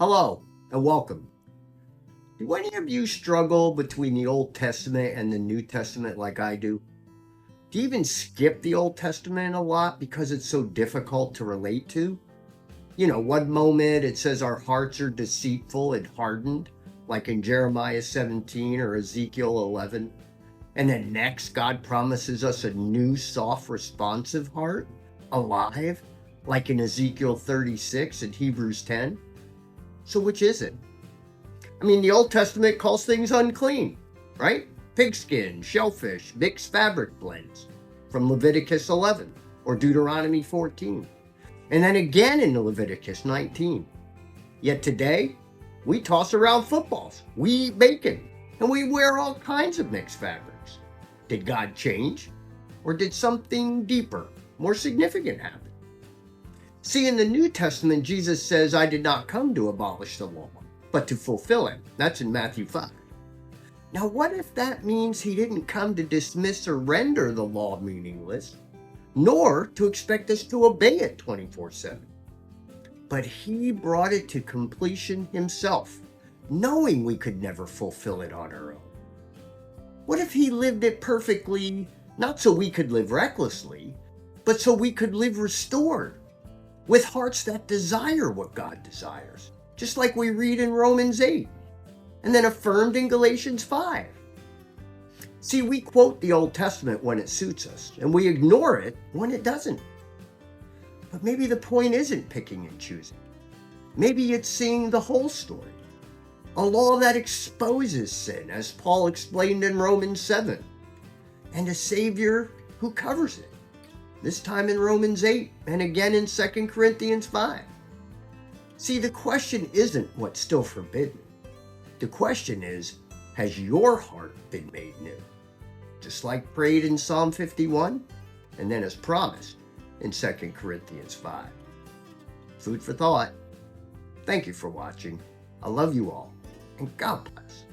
Hello and welcome. Do any of you struggle between the Old Testament and the New Testament like I do? Do you even skip the Old Testament a lot because it's so difficult to relate to? One moment it says our hearts are deceitful and hardened, like in Jeremiah 17 or Ezekiel 11. And then next, God promises us a new, soft, responsive heart, alive, like in Ezekiel 36 and Hebrews 10. So which is it? The Old Testament calls things unclean, right? Pigskin, shellfish, mixed fabric blends from Leviticus 11 or Deuteronomy 14. And then again in Leviticus 19. Yet today, we toss around footballs, we eat bacon, and we wear all kinds of mixed fabrics. Did God change? Or did something deeper, more significant happen? See, in the New Testament, Jesus says, I did not come to abolish the law, but to fulfill it. That's in Matthew 5. Now, what if that means he didn't come to dismiss or render the law meaningless, nor to expect us to obey it 24/7? But he brought it to completion himself, knowing we could never fulfill it on our own. What if he lived it perfectly, not so we could live recklessly, but so we could live restored, with hearts that desire what God desires, just like we read in Romans 8, and then affirmed in Galatians 5. See, we quote the Old Testament when it suits us, and we ignore it when it doesn't. But maybe the point isn't picking and choosing. Maybe it's seeing the whole story. A law that exposes sin, as Paul explained in Romans 7, and a Savior who covers it, this time in Romans 8 and again in 2 Corinthians 5. See, the question isn't what's still forbidden. The question is, has your heart been made new? Just like prayed in Psalm 51, and then as promised in 2 Corinthians 5. Food for thought. Thank you for watching. I love you all, and God bless.